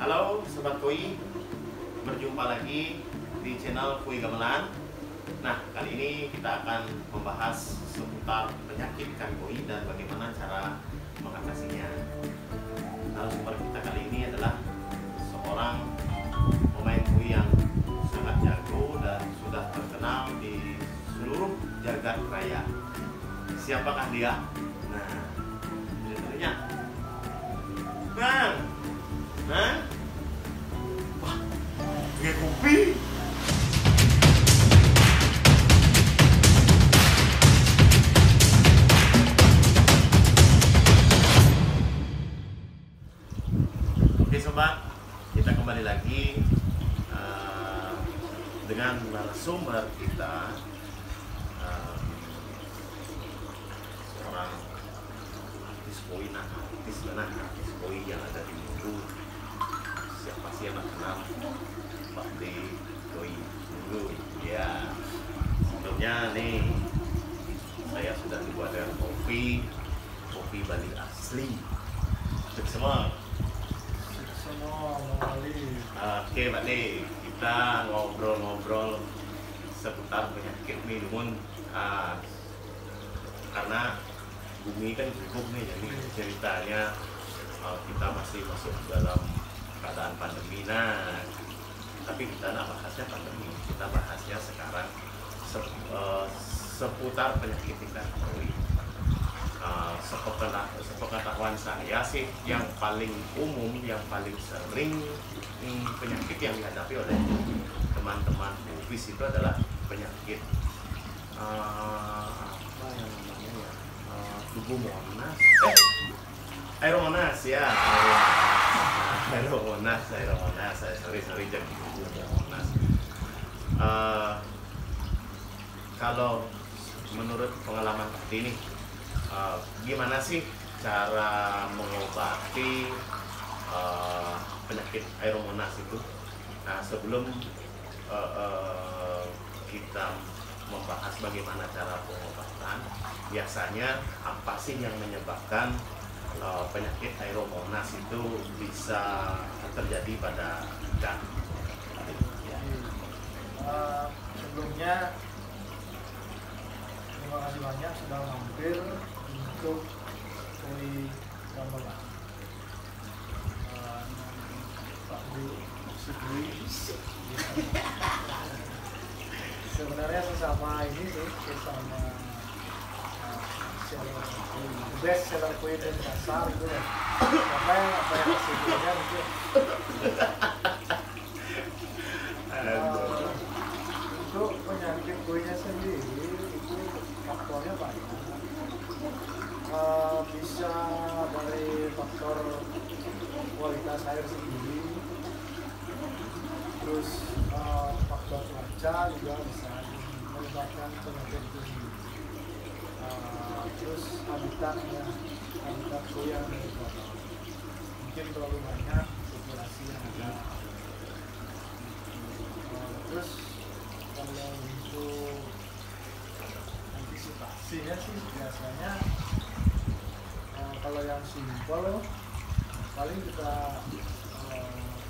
Halo Sobat Koi, berjumpa lagi di channel Koi Gamelan. Nah, kali ini kita akan membahas seputar penyakit ikan koi dan bagaimana cara mengatasinya. Narasumber kita kali ini adalah seorang pemain koi yang sangat jago dan sudah terkenal di seluruh jagat raya. Siapakah dia? Nah, ini tanya. Bang! Hah? Wah, pakai kopi. Oke sobat, kita kembali lagi dengan narasumber kita, seorang artis koi, artis koi yang ada di Minggu. Siapa sih yang kenal Pak D Koi Minggu? Ya, sebelumnya nih saya sudah dibuatkan kopi Bali asli. Cek semua. Oke Pak D, kita ngobrol-ngobrol seputar penyakit minuman, karena bumi kan cukup nih, jadi ceritanya kita masih masuk dalam keadaan pandemi. Nah, tapi kita nggak bahasnya pandemi, kita bahasnya sekarang seputar penyakit ikan koi. Sepengetahuan saya sih, yang paling umum, yang paling sering penyakit yang dihadapi oleh teman-teman bufis itu adalah penyakit apa yang namanya ya, tubuh monas, aeromonas ya, aeromonas, sorry jadi tubuh monas. Kalau menurut pengalaman seperti ini, gimana sih cara mengobati penyakit aeromonas itu? Nah, sebelum kita membahas bagaimana cara pengobatan, biasanya apa sih yang menyebabkan penyakit aeromonas itu bisa terjadi pada ikan? Sebelumnya terima kasih banyak sudah mampir untuk Koi Gamelan. Pak Bu Sugri. Sebenarnya sesama ini sih, sesama best seller kue dan pasar itu ya. Karena apa yang sebelumnya mungkin untuk penyakit kuenya sendiri itu faktornya banyak. Bisa dari faktor kualitas air sendiri, terus faktor cuaca juga bisa menyebabkan penyakit itu sendiri. Terus habitat koi yang mungkin terlalu banyak populasi yang ada. Terus kalau untuk antisipasinya sih biasanya kalau yang simpel paling kita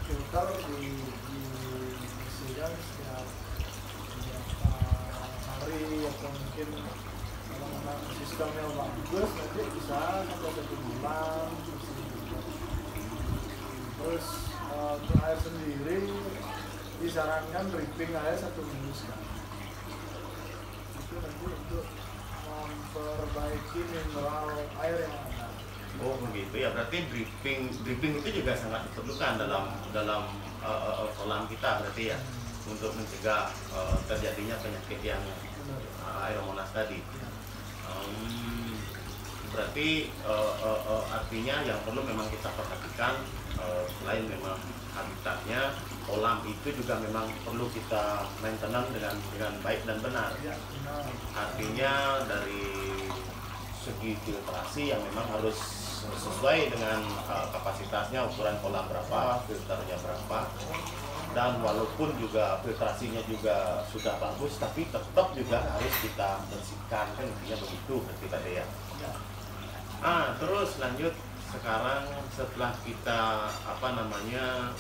filter di bersihkan setiap hari, atau mungkin kalau memang sistemnya bagus nanti bisa sampai 1 bulan. Terus untuk air sendiri disarankan dripping air 1 minggu sekali. Itu nanti untuk memperbaiki mineral air yang ada. Oh begitu ya, berarti dripping itu juga sangat diperlukan dalam kolam kita berarti ya, untuk mencegah terjadinya penyakit yang aeromonas tadi. Berarti artinya yang perlu memang kita perhatikan, selain memang habitatnya, kolam itu juga memang perlu kita maintenance dengan baik dan benar. Artinya dari segi filtrasi yang memang harus sesuai dengan kapasitasnya, ukuran kolam berapa, filternya berapa, dan walaupun juga filtrasinya juga sudah bagus, tapi tetap juga harus kita bersihkan, kan intinya begitu berarti tadi ya. Terus lanjut sekarang setelah kita apa namanya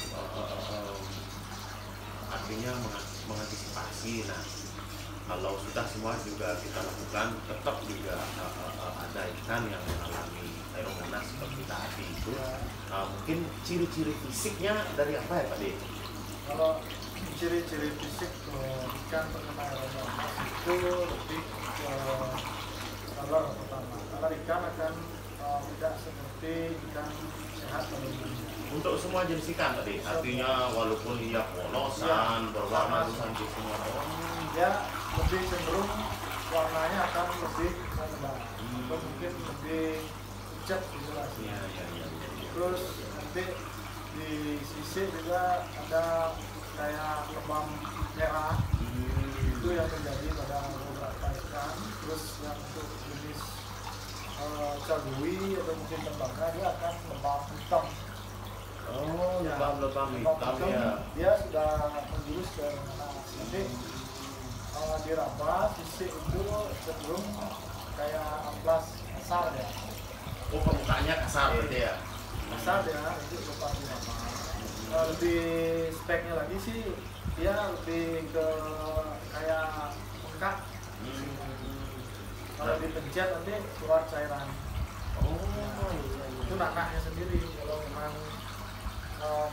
artinya mengantisipasi. Nah, kalau sudah semua juga kita lakukan, tetap juga ada ikan yang mengalami fenomena seperti tadi itu. Mungkin ciri-ciri fisiknya dari apa ya Pak De? Kalau ciri-ciri fisik ikan terkena aeromonas itu lebih ke color pertama. Kalau ikan akan tidak seperti ikan sehat pada umumnya. Untuk semua jenis ikan tadi, artinya walaupun dia polosan, berwarna cantik semua, dia lebih cenderung warnanya akan lebih menambah, atau mungkin lebih pucat isolasi. Terus nanti di sisi juga ada kayak lebam merah, itu yang terjadi pada beberapa ikan. Terus yang untuk jenis cagui atau mungkin tembaga, dia akan lebam hitam. Oh, lebam hitam ya. Dia sudah menjurus ke mana? Nanti diraba sisi itu cenderung kayak amplas kasar ya. Oh, permukaannya kasar berarti ya? Kasar ya, itu lepas diraba. Lebih speknya lagi sih, dia lebih ke kayak bengkak. Kalau dipencet nanti keluar cairan. Itu nakaknya sendiri. Kalau memang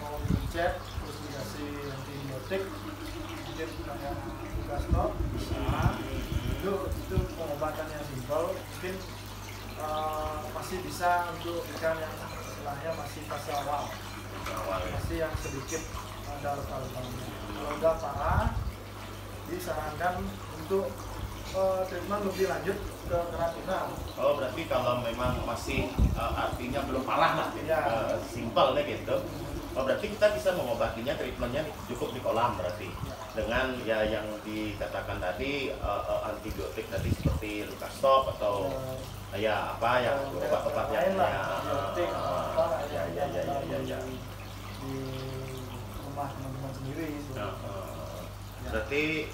mau dipencet terus dikasih antibiotik, mungkin kayak stop bisa. Itu pengobatan yang simpel, mungkin masih bisa untuk ikan yang istilahnya masih fase awal, masih yang sedikit ada luka-lukanya. Kalau udah parah, disarankan untuk treatment lebih lanjut ke karantina. Oh, berarti kalau memang masih artinya belum parah lah, ya. Simpel deh gitu. Oh, berarti kita bisa mengobatinya, treatmentnya cukup di kolam berarti. Dengan ya yang dikatakan tadi antibiotik tadi seperti Lukastop atau ya apa ya obat-obat yang ya di rumah teman-teman sendiri. Berarti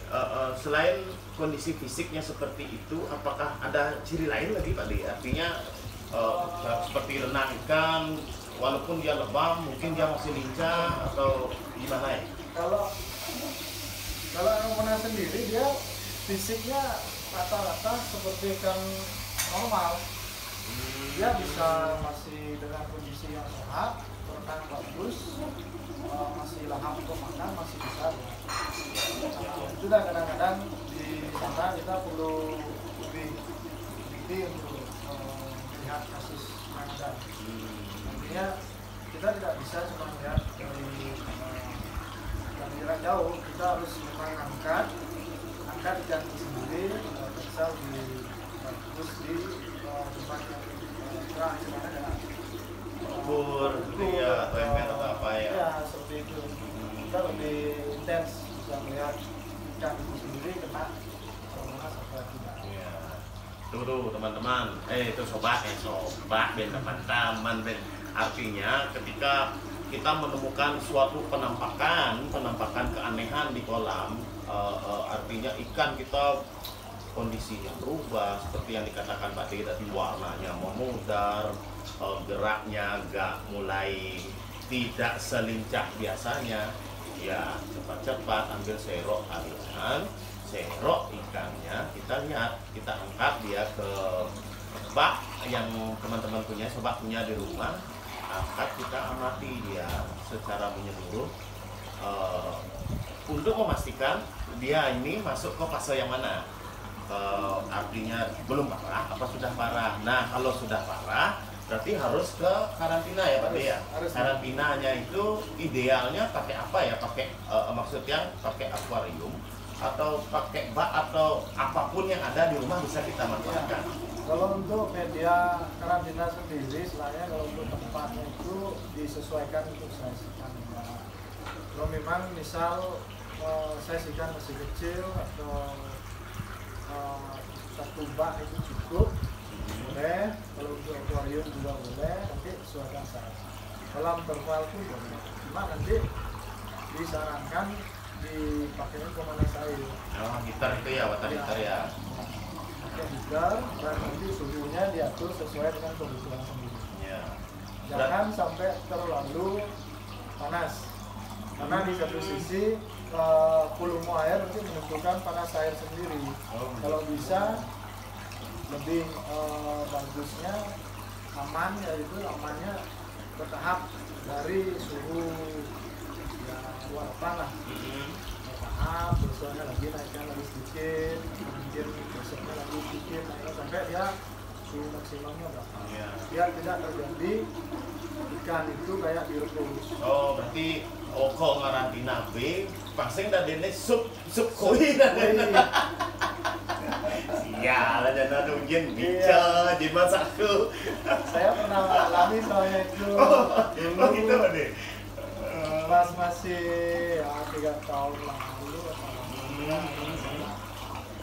selain kondisi fisiknya seperti itu, apakah ada ciri lain lagi Pak De? Artinya seperti renang ikan, walaupun dia lebam, mungkin dia masih lincah atau gimana ya? Kalau aeromonas sendiri dia fisiknya rata-rata seperti ikan normal. Dia bisa masih dengan kondisi yang sehat, berenang bagus, masih lahap untuk makan, masih bisa. Itu dah kadang-kadang di sana kita perlu lebih teliti untuk melihat kasus yang ada. Artinya kita tidak bisa cuma melihat dari jarak jauh, kita harus memang angkat ikan itu sendiri, bisa bagus di tempat yang terang, sebenarnya ada ukur, ya, atau ember atau apa ya? Ya, seperti itu. Kita lebih intens bisa melihat ikan itu sendiri kena aeromonas atau tidak. Ya. Tuh teman-teman, itu sobat ben teman-teman ben. Artinya ketika kita menemukan suatu penampakan keanehan di kolam, artinya ikan kita kondisinya berubah seperti yang dikatakan Pak De tadi, warnanya memudar, geraknya agak mulai tidak selincah biasanya, ya cepat-cepat ambil serok kalian, serok ikannya, kita lihat, kita angkat dia ke bak yang teman-teman punya, sobat punya di rumah, angkat, kita amati dia secara menyeluruh untuk memastikan dia ini masuk ke fase yang mana. Artinya belum parah apa sudah parah. Nah, kalau sudah parah berarti harus ke karantina ya Pak De ya. Karantinanya itu idealnya pakai apa ya? Pakai maksudnya pakai akuarium atau pakai bak atau apapun yang ada di rumah bisa kita manfaatkan. Kalau untuk media karantina sendiri, selain kalau untuk tempatnya itu disesuaikan untuk size ikan. Kalau memang misal size ikan masih kecil atau satu bak itu cukup, boleh. Kalau untuk akuarium juga boleh, nanti sesuaikan size. Kolam terpal pun boleh. Cuma nanti disarankan dipakai pemanas air. Oh, heater itu ya, water heater ya. Pakai heater dan nanti suhunya diatur sesuai dengan kebutuhan sendiri. Ya. jangan sampai terlalu panas, karena di satu sisi volume air nanti menentukan panas air sendiri. Kalau bisa lebih bagusnya aman, yaitu amannya bertahap dari suhu ya panas. Bertahap, besoknya lagi naikkan lagi sedikit, mungkin besoknya lagi sedikit, naikkan sampai dia suhu maksimumnya berapa. Biar tidak terjadi ikan itu kayak direbus. Oh, berarti oko ngarantina B, pasang dadene sup koi dadene. Sialan jangan nungguin bicara di masakku. Saya pernah mengalami soalnya itu. Oh gitu deh. Pas masih ya 3 tahun lalu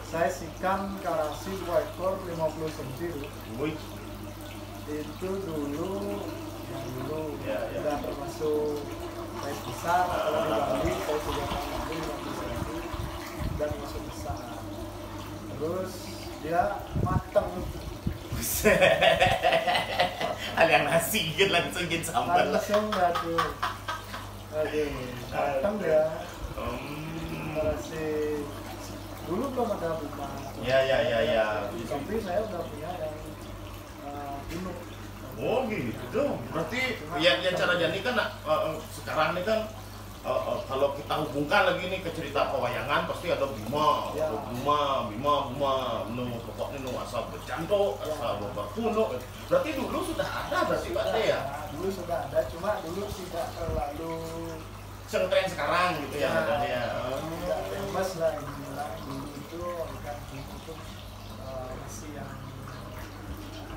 saya sikan karasi 2 ekor 50 cm. Wih. Itu dulu Ya. udah termasuk size besar. Kalau di Bali saya sudah mengambil 50 cm dan masuk besar. Terus dia mateng. Ada yang nasi gitu langsung gitu sambal. Langsung aduh mateng dia. Masih dulu belum ada bunga. Ya. Tapi saya udah punya yang unuk. Oh gitu. Berarti ya cara jadi kan sekarang ini kan kalau kita hubungkan lagi nih ke cerita pewayangan pasti ada Bima, Ya. Bima, pokoknya asal bercanto, asal berkuno. Berarti dulu sudah ada berarti Pak De ya? Dulu sudah ada, cuma dulu tidak terlalu Tren sekarang gitu ya ada ya. tidak famous lah dibilang. Dulu itu ikan bunuk itu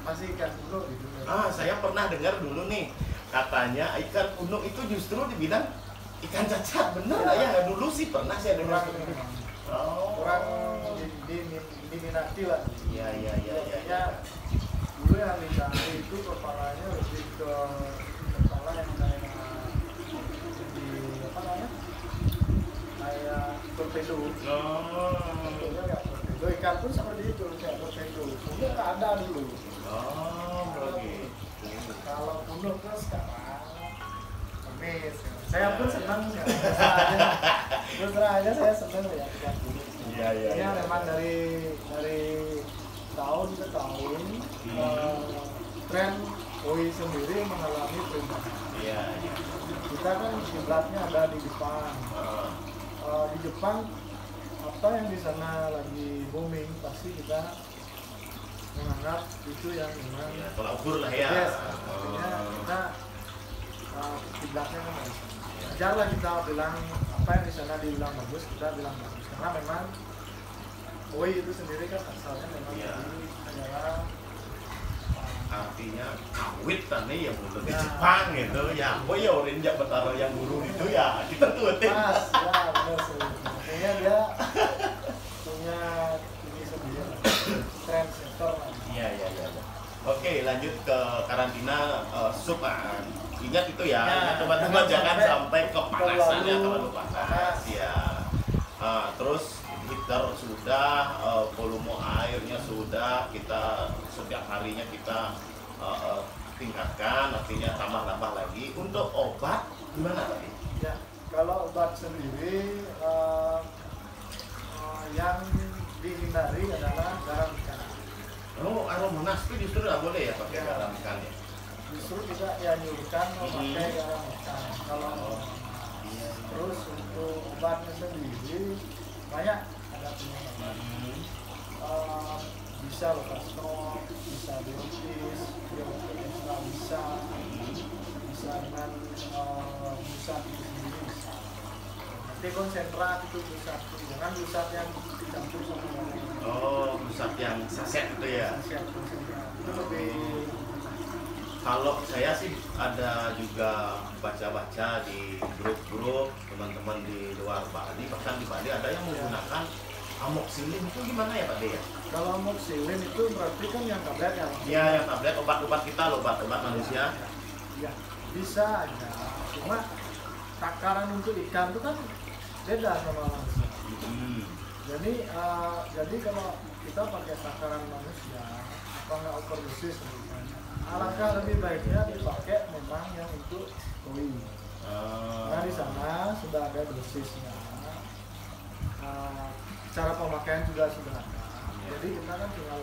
masih ikan bunuk gitu. Saya pernah dengar dulu nih katanya ikan unuk itu justru dibilang ikan cacat, bener nggak ya? Dulu sih pernah saya dengar. Orang diminati lah. Iya. Ya, dulu yang dicari itu kepalanya lebih ke kepala yang kayak apa namanya? Kayak torpedo. Bentuknya kayak torpedo. Ikan pun seperti itu, kayak torpedo. Mungkin nggak ada dulu. Begitu. Kalau punuk kan sekarang kemis. Saya pun senang ya. Terus terang aja saya senang ya ikan punuk. Iya. Ini memang dari tahun ke tahun tren koi sendiri mengalami perubahan. Iya. Kita kan kiblatnya ada di Jepang. Di Jepang apa yang di sana lagi booming pasti kita menganggap itu yang memang Tolak ukur lah ya. yes, artinya kita kiblatnya kan dari sana. Wajarlah kita bilang apa yang di sana dibilang bagus, kita bilang bagus karena memang koi itu sendiri kan asalnya memang dari negara artinya awit tadi yang mulai di Jepang gitu ya. Koi ya orang jak betara yang guru itu ya kita tuh pas ya benar sih. Artinya dia punya ini sendiri trend sektor lah. Iya. Oke, lanjut ke karantina supan. Ingat itu ya, teman-teman jangan sampai kepanasan ya, terlalu panas ya. Terus heater sudah, volume airnya sudah, kita setiap harinya kita tingkatkan, artinya tambah lagi. Untuk obat gimana tadi? Ya, kalau obat sendiri yang dihindari adalah garam ikan. Oh, aromonas itu justru nggak boleh ya pakai garam ikan ya? Justru tidak dianjurkan memakai garam ikan. Kalau terus untuk obatnya sendiri banyak ada penyebab. Bisa Lokasno, bisa biotis, bisa dengan pusat itu sendiri bisa. Nanti konsentrat itu pusat, jangan pusat yang dicampur sama orang. Oh, pusat yang saset itu ya? Saset konsentrat itu lebih. Kalau saya sih ada juga baca-baca di grup-grup teman-teman di luar Bali, bahkan di Bali ada yang menggunakan amoxicillin. Itu gimana ya Pak De ya? Kalau amoxicillin itu berarti kan yang tablet ya? Iya, yang tablet obat-obat kita loh, obat-obat manusia. Ya, bisa aja. Cuma takaran untuk ikan itu kan beda sama manusia. Jadi kalau kita pakai takaran manusia, apa nggak overdosis misalnya? alangkah lebih baiknya dipakai memang yang untuk koi. Karena di sana sudah ada dosisnya. Cara pemakaian juga sudah ada. Jadi kita kan tinggal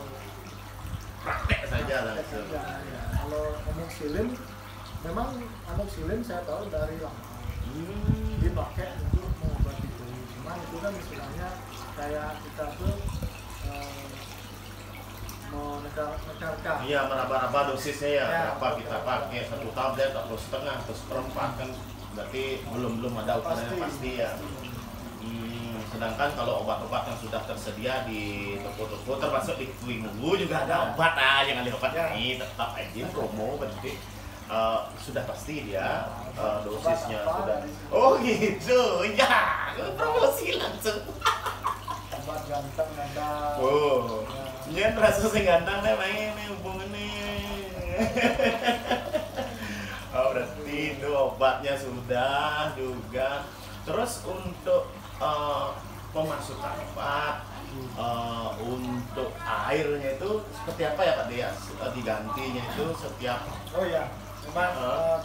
praktek saja langsung. Ya. Kalau amoxicillin, memang amoxicillin saya tahu dari lama dipakai untuk mengobati koi. Cuman itu kan istilahnya kayak kita tuh menekan. Iya, meraba-raba dosisnya ya. Berapa kita pakai, 1 tablet atau setengah atau seperempat kan berarti belum ada ukurannya pasti ya. Sedangkan kalau obat-obat yang sudah tersedia di toko-toko termasuk di Kui Mungu juga ada obat jangan lihat obat ini tetap aja promo berarti sudah pasti dia dosisnya sudah. Oh gitu ya, promosi langsung. Obat ganteng ada. Oh, ini rasa sing ganteng deh main ini hubungannya. Oh berarti itu obatnya sudah juga. Terus untuk pemasukan obat, untuk airnya itu seperti apa ya Pak Dia? Digantinya itu setiap. Oh ya, memang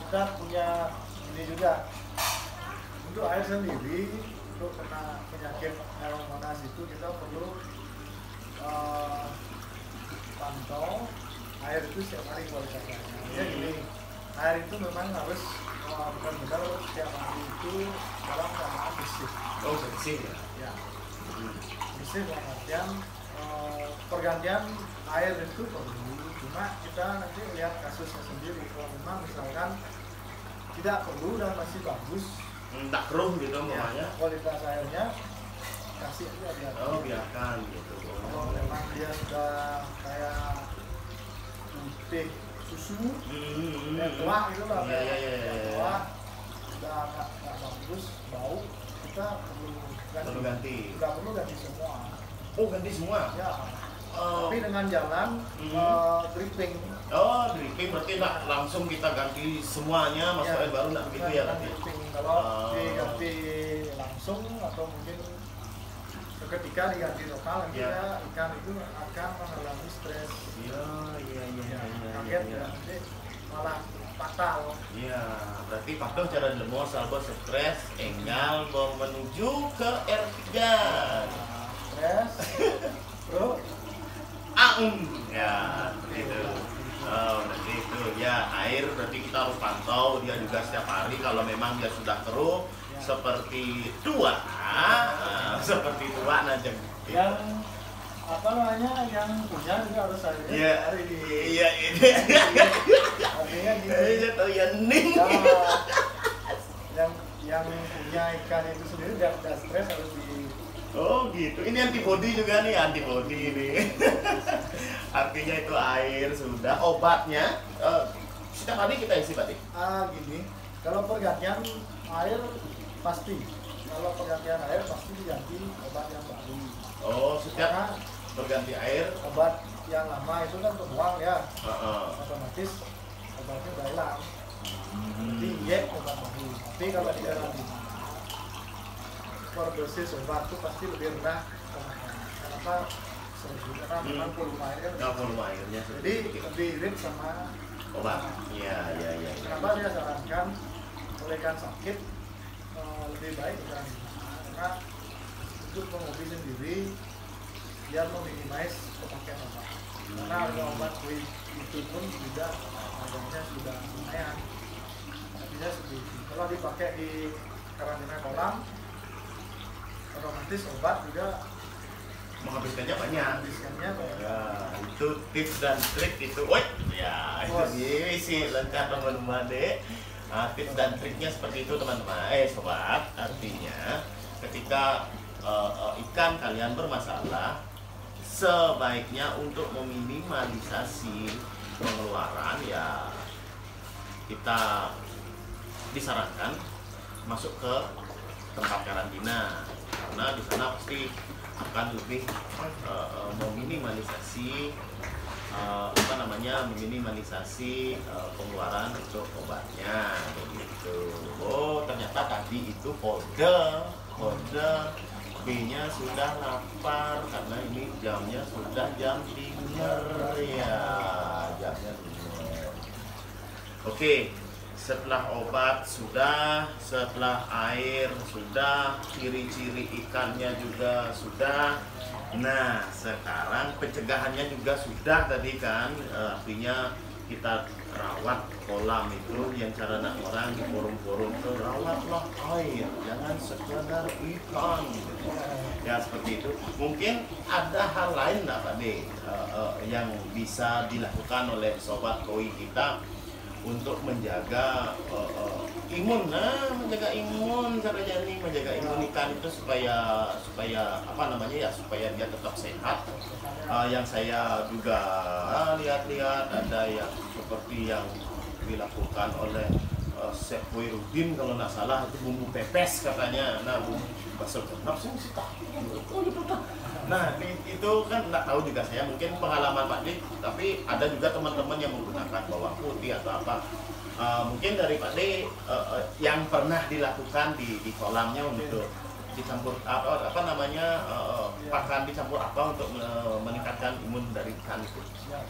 kita punya ini juga untuk air sendiri. Untuk kena penyakit aeromonas monas itu kita perlu pantau air itu setiap hari kualitasnya. Jadi gini, air itu memang harus benar-benar setiap hari itu dalam keadaan bersih. Oh bersih ya? Ya. Bersih dalam artian pergantian air itu perlu. Cuma kita nanti lihat kasusnya sendiri. Kalau memang misalkan tidak perlu dan masih bagus, tak keruh gitu namanya. Kualitas airnya kasih aja biar. Oh biarkan gitu. Kalau memang dia sudah kayak putih susu, tua gitu lah. Tua, sudah nggak bagus, bau, kita perlu ganti. Tidak perlu ganti semua. Oh ganti semua? Ya. Tapi dengan jalan dripping. Oh dripping berarti nggak langsung kita ganti semuanya masuk air baru nggak begitu ya berarti? Kalau diganti langsung atau mungkin ketika diganti lokal nantinya ikan itu akan mengalami stres. Iya. Kaget ya, nanti malah fatal. Iya, berarti patuh cara lemo salbo stres enggal menuju ke R3. Stres, bro. Ya, gitu. Oh, berarti itu ya air berarti kita harus pantau dia juga setiap hari kalau memang dia sudah keruh seperti tua aja. Yang apa namanya yang punya juga harus saya hari ini. Iya ini. Artinya gini. Yang punya ikan itu sendiri tidak stres harus di. Oh gitu. Ini antibody juga nih, antibody ini. Artinya itu air sudah, obatnya setiap hari kita isi Pak. Gini, kalau pergantian air pasti. Kalau pergantian air pasti diganti obat yang baru. Oh, setiap berganti air. Obat yang lama itu kan terbuang ya. Otomatis obatnya udah hilang. Jadi obat baru. Tapi kalau di dalam per dosis obat itu pasti lebih rendah. Kenapa? Karena memang volume airnya. Volume airnya. Jadi lebih irit sama obat. Iya. Kenapa dia sarankan oleh ikan sakit lebih baik karena untuk mengobati sendiri dia meminimais pemakaian obat. Karena harga obat itu pun juga harganya sudah lumayan. Artinya seperti itu. Kalau dipakai di karantina kolam, otomatis obat juga menghabiskannya banyak. Ya, itu tips dan trik itu. Ya, itu dia sih lengkap teman-teman deh. Tips dan triknya seperti itu teman-teman. Sobat, artinya ketika ikan kalian bermasalah, sebaiknya untuk meminimalisasi pengeluaran ya kita disarankan masuk ke tempat karantina karena di sana pasti akan lebih meminimalisasi meminimalisasi pengeluaran untuk obatnya begitu. Oh ternyata tadi itu kode B-nya sudah lapar karena ini jamnya sudah jam dinner ya, jamnya dinner. Oke, setelah obat sudah, setelah air sudah, ciri-ciri ikannya juga sudah. Nah, sekarang pencegahannya juga sudah tadi kan, artinya kita rawat kolam itu yang cara nak orang di forum-forum itu rawatlah air, jangan sekedar ikan. Ya seperti itu. Mungkin ada hal lain nggak Pak D yang bisa dilakukan oleh sobat koi kita untuk menjaga imun, menjaga imun caranya nih, menjaga imun ikan itu supaya apa namanya ya, supaya dia tetap sehat. Yang saya juga lihat-lihat ada yang seperti yang dilakukan oleh Chef Koirudin kalau nggak salah, itu bumbu pepes katanya. Nah, bumbu bakso genap sih tahu. Oh, gitu, tak. Nah, itu kan nggak tahu juga saya, mungkin pengalaman Pak D, tapi ada juga teman-teman yang menggunakan bawang putih atau apa. Mungkin dari Pak D yang pernah dilakukan di kolamnya untuk dicampur apa namanya pakan dicampur apa untuk meningkatkan imun dari ikan itu. Ya.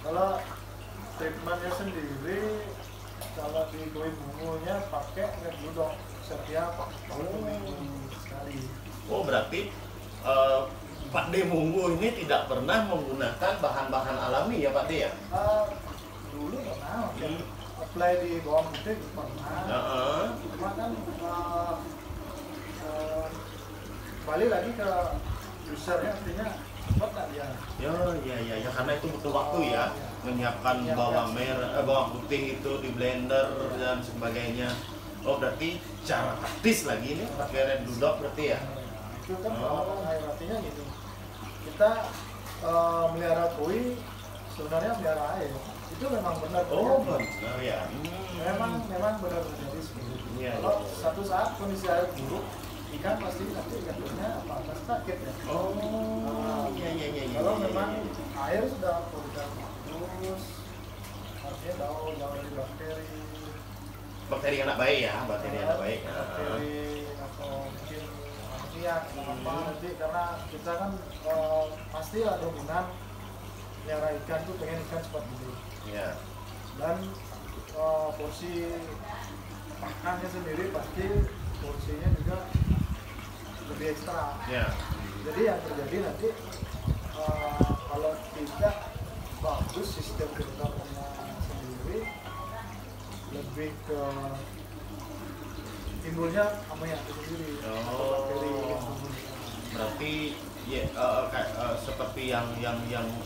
Kalau treatmentnya sendiri, kalau di koi bungunya pakai red budok setiap 1 minggu sekali. Oh, berarti Pak D Munggu ini tidak pernah menggunakan bahan-bahan alami ya Pak D ya? Dulu pernah apply di bawang putih pernah. Cuma kan balik lagi ke usernya, artinya cepat nggak dia? Ya, karena itu butuh waktu ya, menyiapkan bawang merah, bawang putih itu di blender dan sebagainya. Oh, berarti cara taktis lagi ini pakai red budok berarti ya? Itu kan perawatan air, artinya gitu. Kita melihara koi sebenarnya melihara air. Itu memang benar. Oh, benar ya. Memang benar terjadi seperti itu. Ya, kalau satu saat kondisi air buruk, ikan pasti nanti jatuhnya pasti sakit ya. Oh, iya. Kalau memang air sudah kualitas bagus, artinya jauh dari bakteri. Bakteri anak baik ya, bakteri anak baik. Bakteri atau mungkin amonia apa nanti, karena kita kan pasti ada dominan melihara ikan tuh pengen ikan cepat gede. Iya. Dan porsi makannya sendiri pasti porsinya juga lebih ekstra. Ya. Jadi yang terjadi nanti kalau tidak bagus sistem filternya sendiri, lebih ke timbulnya amonia itu sendiri. Oh. Bakteri. Berarti ya seperti yang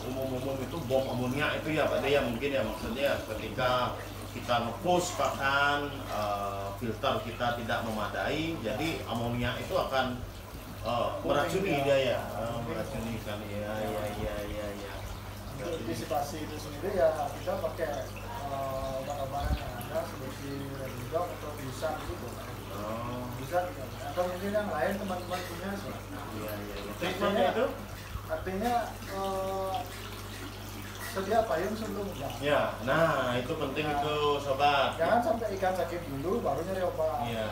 umum itu bom amonia itu ya Pak D ya, mungkin ya, maksudnya ketika kita nge-push bahkan filter kita tidak memadai, jadi amonia itu akan meracuni dia ya, meracuni kan ya. Untuk antisipasi itu sendiri ya kita pakai obat-obatan yang ada seperti Redudok atau bisa gitu. Bisa gitu. Atau mungkin yang lain teman-teman punya sih. Iya. Treatmentnya itu? Artinya sedia payung sebelum ya. Ya, nah itu penting itu sobat. Jangan sampai ikan sakit dulu baru nyari obat. Iya,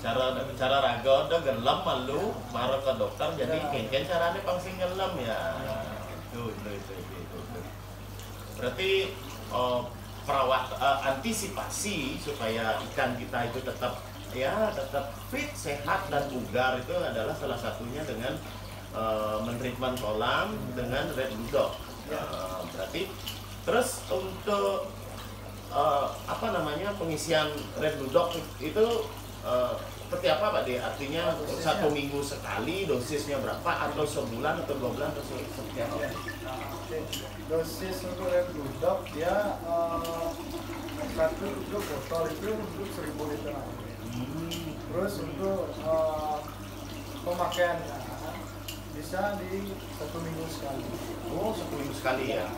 cara raga udah gelam malu baru ke dokter, jadi kan caranya pangsing gelam ya. Itu. Berarti perawat antisipasi supaya ikan kita itu tetap fit, sehat dan bugar itu adalah salah satunya dengan mentreatment kolam dengan red budok. Berarti terus untuk pengisian red budok itu seperti apa Pak D? Artinya dosisnya 1 minggu sekali, dosisnya berapa, atau sebulan atau 2 bulan atau seperti apa? Dosis untuk red budok dia 1 botol itu untuk 1000 liter. Terus untuk pemakaiannya bisa di 1 minggu sekali. Oh, 1 minggu sekali ya?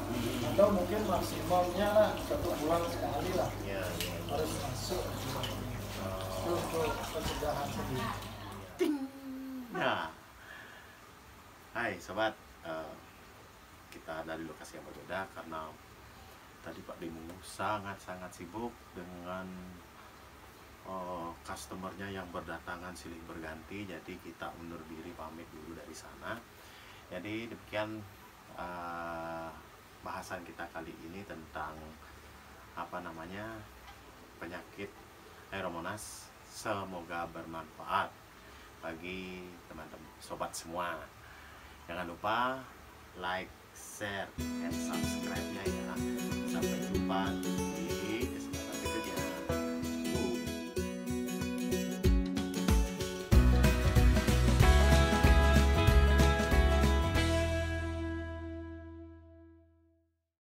Atau mungkin maksimumnya lah 1 bulan sekali lah. Ya. Harus masuk. Itu untuk pencegahan sendiri. Nah, hai sobat, kita dari lokasi yang berbeda karena tadi Pak Dimu sangat sibuk dengan customernya yang berdatangan silih berganti, jadi kita undur diri pamit dulu dari sana. Jadi demikian bahasan kita kali ini tentang penyakit Aeromonas. Semoga bermanfaat bagi teman-teman sobat semua. Jangan lupa like, share, dan subscribe-nya ya. Sampai jumpa